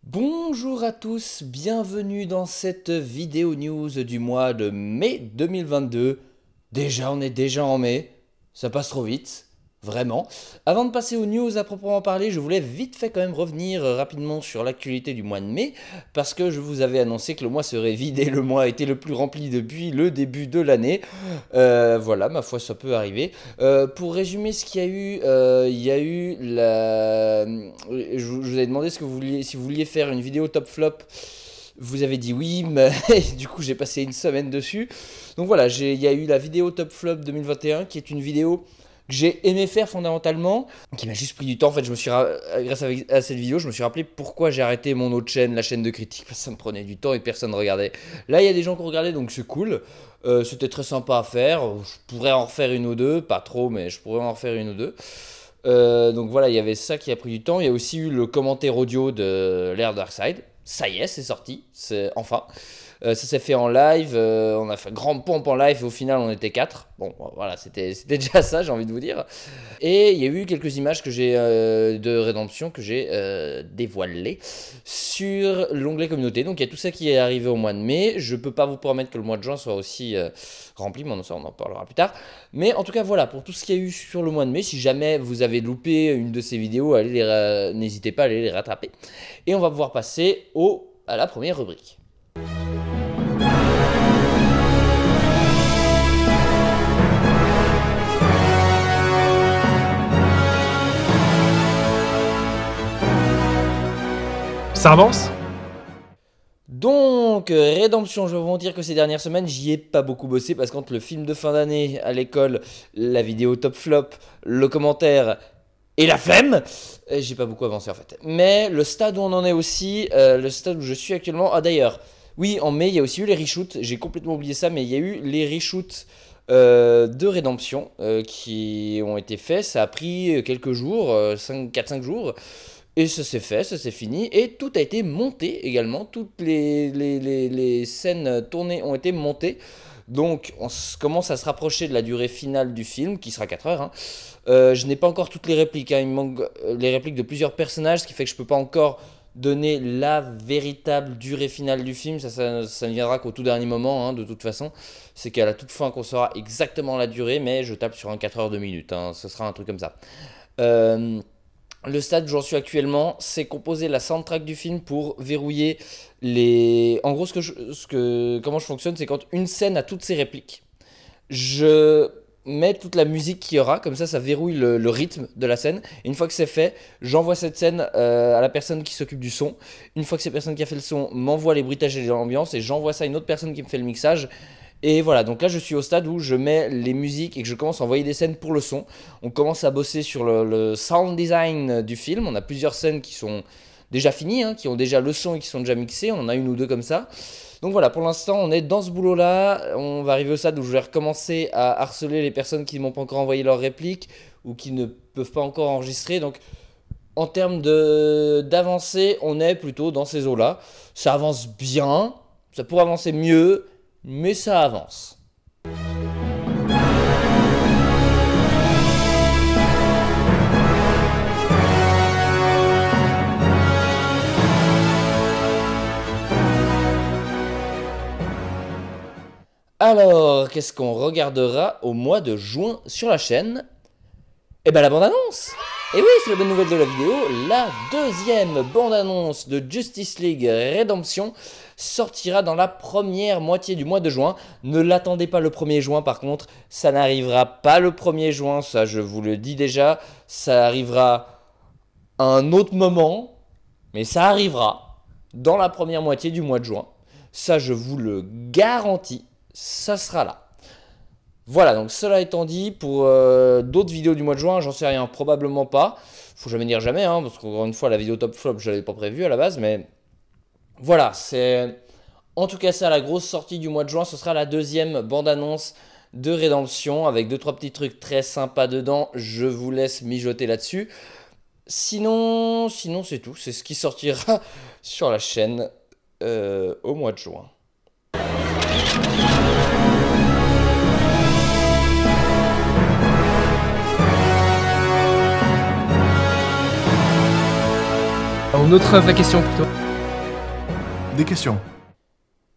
Bonjour à tous, bienvenue dans cette vidéo news du mois de mai 2022. On est déjà en mai, ça passe trop vite, vraiment. Avant de passer aux news à proprement parler, je voulais vite fait quand même revenir rapidement sur l'actualité du mois de mai, parce que je vous avais annoncé que le mois serait vide et le mois a été le plus rempli depuis le début de l'année. Voilà, ma foi, ça peut arriver. Pour résumer ce qu'il y a eu, il y a eu la... Je vous avais demandé ce que vous vouliez, si vous vouliez faire une vidéo top flop. Vous avez dit oui, mais du coup j'ai passé une semaine dessus. Donc voilà, il y a eu la vidéo top flop 2021 qui est une vidéo que j'ai aimé faire fondamentalement, qui m'a juste pris du temps. En fait, grâce à cette vidéo, je me suis rappelé pourquoi j'ai arrêté mon autre chaîne, la chaîne de critique, parce que ça me prenait du temps et personne ne regardait. Là, il y a des gens qui regardaient, donc c'est cool. C'était très sympa à faire. Je pourrais en refaire une ou deux, pas trop, mais je pourrais en refaire une ou deux. Donc voilà, il y avait ça qui a pris du temps. Il y a aussi eu le commentaire audio de l'Air Darkside. Ça y est, c'est sorti, enfin. Ça s'est fait en live, on a fait grande pompe en live et au final on était 4. Bon, voilà, c'était déjà ça, j'ai envie de vous dire. Et il y a eu quelques images que j'ai de rédemption que j'ai dévoilées sur l'onglet communauté. Donc il y a tout ça qui est arrivé au mois de mai. Je peux pas vous promettre que le mois de juin soit aussi rempli, mais ça on en parlera plus tard. Mais en tout cas voilà, pour tout ce qu'il y a eu sur le mois de mai, si jamais vous avez loupé une de ces vidéos, n'hésitez pas à aller les rattraper. Et on va pouvoir passer à la première rubrique. Ça avance? Donc, Rédemption, je vais vous dire que ces dernières semaines, j'y ai pas beaucoup bossé parce qu'entre le film de fin d'année à l'école, la vidéo top flop, le commentaire et la flemme, j'ai pas beaucoup avancé en fait. Mais le stade où on en est aussi, le stade où je suis actuellement, d'ailleurs, oui, en mai, il y a aussi eu les reshoots, j'ai complètement oublié ça, mais il y a eu les reshoots de Rédemption qui ont été faits. Ça a pris quelques jours, 4-5 jours. Et ça s'est fait, ça s'est fini, et tout a été monté également, toutes les scènes tournées ont été montées, donc on commence à se rapprocher de la durée finale du film, qui sera 4 heures. Hein. Je n'ai pas encore toutes les répliques, hein. Il me manque les répliques de plusieurs personnages, ce qui fait que je ne peux pas encore donner la véritable durée finale du film, ça ne viendra qu'au tout dernier moment, hein, de toute façon, c'est qu'à la toute fin qu'on saura exactement la durée, mais je tape sur un 4 heures 2 minutes, hein. Ce sera un truc comme ça. Le stade où j'en suis actuellement, c'est composer la soundtrack du film pour verrouiller les... En gros, comment je fonctionne, c'est quand une scène a toutes ses répliques, je mets toute la musique qu'il y aura, comme ça verrouille le rythme de la scène. Et une fois que c'est fait, j'envoie cette scène à la personne qui s'occupe du son. Une fois que cette personne qui a fait le son m'envoie les bruitages et l'ambiance, et j'envoie ça à une autre personne qui me fait le mixage. Et voilà, donc là je suis au stade où je mets les musiques et que je commence à envoyer des scènes pour le son. On commence à bosser sur le sound design du film. On a plusieurs scènes qui sont déjà finies, hein, qui ont déjà le son et qui sont déjà mixées. On en a une ou deux comme ça. Donc voilà, pour l'instant on est dans ce boulot là. On va arriver au stade où je vais recommencer à harceler les personnes qui ne m'ont pas encore envoyé leurs répliques ou qui ne peuvent pas encore enregistrer. Donc en termes d'avancée, on est plutôt dans ces eaux là. Ça avance bien, ça pourrait avancer mieux, mais ça avance. Alors, qu'est-ce qu'on regardera au mois de juin sur la chaîne? Eh ben la bande-annonce! Et oui, c'est la bonne nouvelle de la vidéo, la deuxième bande-annonce de Justice League Redemption sortira dans la première moitié du mois de juin. Ne l'attendez pas le 1er juin par contre, ça n'arrivera pas le 1er juin, ça je vous le dis déjà, ça arrivera à un autre moment, mais ça arrivera dans la première moitié du mois de juin. Ça je vous le garantis, ça sera là. Voilà, donc cela étant dit, pour d'autres vidéos du mois de juin, j'en sais rien, probablement pas. Faut jamais dire jamais, hein, parce qu'encore une fois, la vidéo top flop, je l'avais pas prévue à la base, mais voilà, c'est en tout cas ça, la grosse sortie du mois de juin, ce sera la deuxième bande-annonce de Rédemption, avec 2-3 petits trucs très sympas dedans, je vous laisse mijoter là-dessus. Sinon c'est tout, c'est ce qui sortira sur la chaîne au mois de juin. Une autre vraie question plutôt. des questions.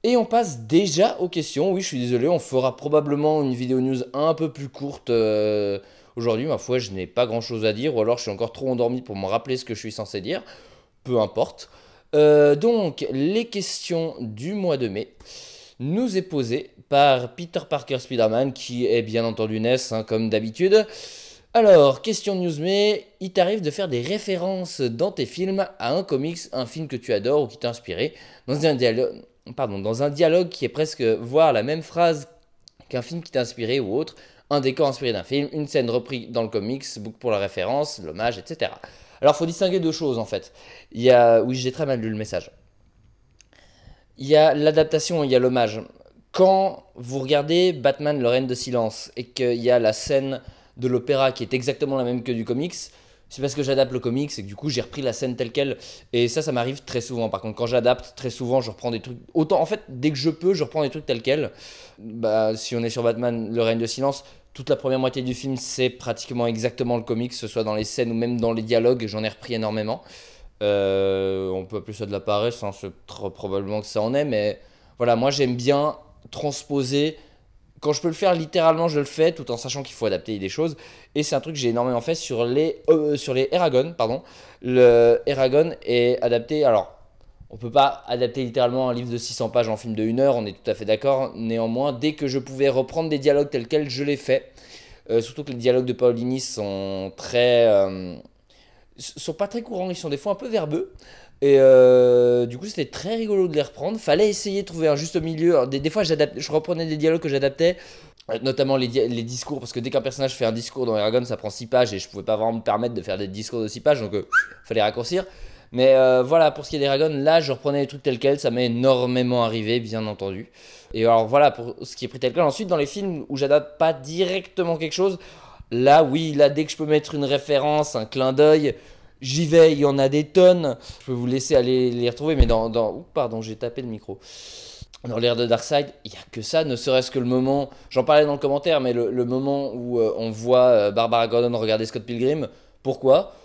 Et on passe déjà aux questions. Oui, je suis désolé, on fera probablement une vidéo news un peu plus courte aujourd'hui. Ma foi, je n'ai pas grand chose à dire, ou alors je suis encore trop endormi pour me rappeler ce que je suis censé dire. Peu importe. Donc, les questions du mois de mai nous est posée par Peter Parker Spider-Man, qui est bien entendu Ness, hein, comme d'habitude. Alors, question news mai, il t'arrive de faire des références dans tes films à un comics, un film que tu adores ou qui t'a inspiré, dans un dialogue qui est presque voir la même phrase qu'un film qui t'a inspiré ou autre, un décor inspiré d'un film, une scène reprise dans le comics, book pour la référence, l'hommage, etc. Alors, faut distinguer deux choses en fait. Oui, j'ai très mal lu le message. Il y a l'adaptation et il y a l'hommage. Quand vous regardez Batman, le règne de silence, et qu'il y a la scène de l'opéra qui est exactement la même que du comics, c'est parce que j'adapte le comics et que du coup j'ai repris la scène telle quelle. Et ça m'arrive très souvent. Par contre, quand j'adapte, très souvent je reprends des trucs. Autant en fait, dès que je peux, je reprends des trucs tels quels. Bah, si on est sur Batman, le règne de silence, toute la première moitié du film, c'est pratiquement exactement le comics, que ce soit dans les scènes ou même dans les dialogues, j'en ai repris énormément. On peut appeler ça de la paresse, hein, c'est probablement que ça en est, mais voilà, moi j'aime bien transposer. Quand je peux le faire littéralement, je le fais, tout en sachant qu'il faut adapter des choses. Et c'est un truc que j'ai énormément fait sur les Eragon, pardon. Le Eragon est adapté, alors on peut pas adapter littéralement un livre de 600 pages en film de 1 heure, on est tout à fait d'accord. Néanmoins, dès que je pouvais reprendre des dialogues tels quels, je l'ai fait. Surtout que les dialogues de Paolini sont sont pas très courants, ils sont des fois un peu verbeux. Et du coup, c'était très rigolo de les reprendre. Fallait essayer de trouver un juste milieu. Alors, des fois, je reprenais des dialogues que j'adaptais, notamment les discours, parce que dès qu'un personnage fait un discours dans Eragon, ça prend 6 pages et je pouvais pas vraiment me permettre de faire des discours de 6 pages, donc fallait raccourcir. Mais voilà, pour ce qui est d'Eragon, là, je reprenais les trucs tels quels, ça m'est énormément arrivé, bien entendu. Et alors voilà, pour ce qui est pris tel quel. Ensuite, dans les films où j'adapte pas directement quelque chose, là, oui, là, dès que je peux mettre une référence, un clin d'œil, j'y vais, il y en a des tonnes. Je peux vous laisser aller les retrouver, mais Ouh, pardon, j'ai tapé le micro. Dans l'ère de Darkseid, il n'y a que ça, ne serait-ce que le moment... J'en parlais dans le commentaire, mais le moment où on voit Barbara Gordon regarder Scott Pilgrim. Pourquoi ?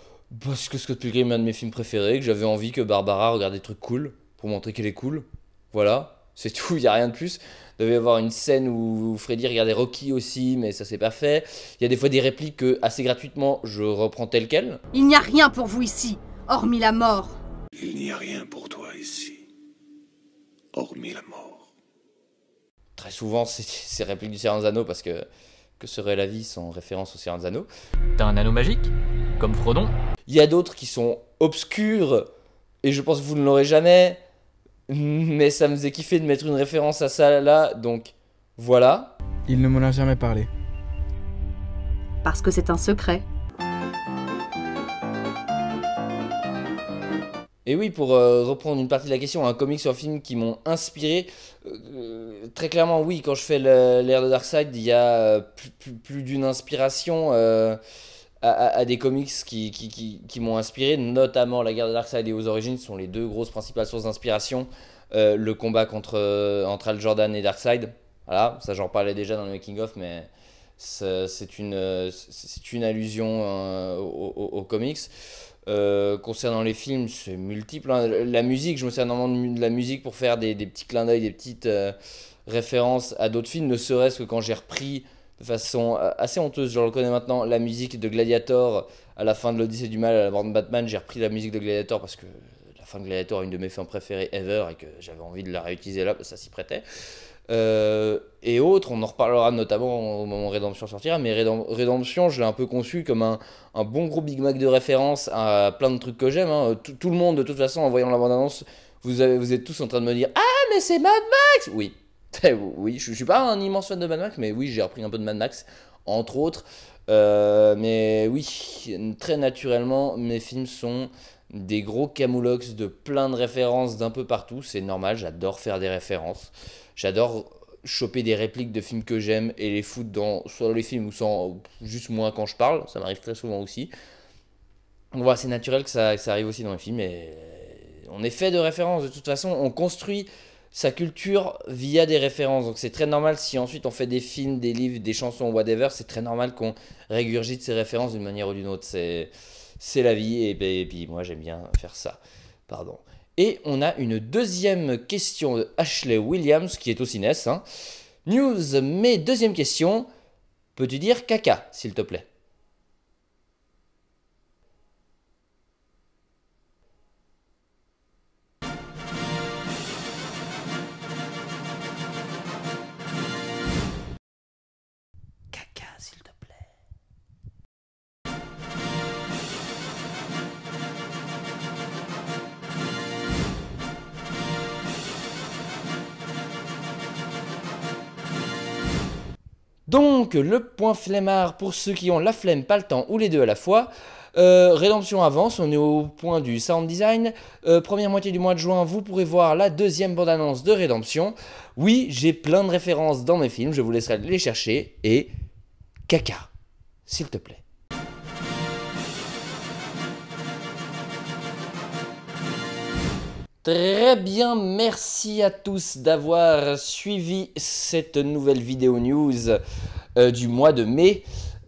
Parce que Scott Pilgrim est un de mes films préférés, que j'avais envie que Barbara regarde des trucs cool, pour montrer qu'elle est cool. Voilà, c'est tout, il n'y a rien de plus. Il devait y avoir une scène où Freddy regardait Rocky aussi, mais ça s'est pas fait. Il y a des fois des répliques que, assez gratuitement, je reprends telles quelles. Il n'y a rien pour vous ici, hormis la mort. Il n'y a rien pour toi ici, hormis la mort. Très souvent, c'est ces répliques du Seigneur des Anneaux, parce que serait la vie sans référence au Seigneur des Anneaux. T'as un anneau magique ? Comme Frodon ? Il y a d'autres qui sont obscurs, et je pense que vous ne l'aurez jamais, mais ça me faisait kiffer de mettre une référence à ça là, donc voilà. Il ne m'en a jamais parlé. Parce que c'est un secret. Et oui, pour reprendre une partie de la question, un comics ou un film qui m'ont inspiré, très clairement oui, quand je fais l'ère de Darkseid, il y a plus d'une inspiration à des comics qui m'ont inspiré, notamment la guerre de Darkseid et aux origines sont les deux grosses principales sources d'inspiration. Le combat entre Hal Jordan et Darkseid, voilà, ça j'en parlais déjà dans le making of, mais c'est une allusion aux comics. Concernant les films, c'est multiple, hein. La musique, je me sers énormément de la musique pour faire des petits clins d'œil, des petites références à d'autres films, ne serait-ce que quand j'ai repris de façon assez honteuse, je le reconnais maintenant, la musique de Gladiator à la fin de l'Odyssée du Mal à la bande Batman. J'ai repris la musique de Gladiator parce que la fin de Gladiator est une de mes fins préférées ever et que j'avais envie de la réutiliser là, ça s'y prêtait. Et autres, on en reparlera notamment au moment où Redemption sortira, mais Redemption, je l'ai un peu conçu comme un bon gros Big Mac de référence à plein de trucs que j'aime, hein. Tout le monde, de toute façon, en voyant la bande-annonce, vous êtes tous en train de me dire « Ah, mais c'est Mad Max !» Oui, oui, je suis pas un immense fan de Mad Max, mais oui, j'ai repris un peu de Mad Max, entre autres. Mais oui, très naturellement, mes films sont des gros camoulox de plein de références d'un peu partout. C'est normal, j'adore faire des références. J'adore choper des répliques de films que j'aime et les foutre soit dans les films ou sans, juste moi quand je parle. Ça m'arrive très souvent aussi. Donc voilà, c'est naturel que ça arrive aussi dans les films. Et on est fait de références. De toute façon, on construit sa culture via des références. Donc c'est très normal si ensuite on fait des films, des livres, des chansons, whatever. C'est très normal qu'on régurgite ces références d'une manière ou d'une autre. C'est la vie et puis moi j'aime bien faire ça. Pardon. Et on a une deuxième question de Ashley Williams, qui est aussi Ness. Hein. News, mais deuxième question. Peux-tu dire caca, s'il te plaît? Caca, s'il te plaît. Donc, le point flemmard pour ceux qui ont la flemme, pas le temps ou les deux à la fois. Rédemption avance, on est au point du sound design. Première moitié du mois de juin, vous pourrez voir la deuxième bande-annonce de Rédemption. Oui, j'ai plein de références dans mes films, je vous laisserai les chercher. Et caca, s'il te plaît. Très bien, merci à tous d'avoir suivi cette nouvelle vidéo news du mois de mai.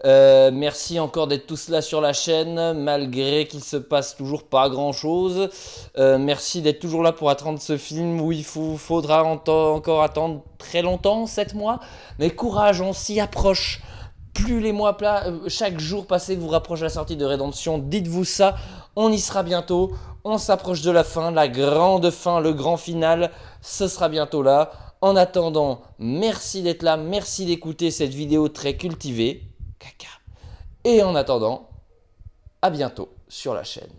Merci encore d'être tous là sur la chaîne, malgré qu'il se passe toujours pas grand chose. Merci d'être toujours là pour attendre ce film où il faudra encore attendre très longtemps, 7 mois. Mais courage, on s'y approche. Plus les mois chaque jour passé vous rapproche de la sortie de Rédemption, dites-vous ça, on y sera bientôt, on s'approche de la fin, la grande fin, le grand final, ce sera bientôt là. En attendant, merci d'être là, merci d'écouter cette vidéo très cultivée, caca. Et en attendant, à bientôt sur la chaîne.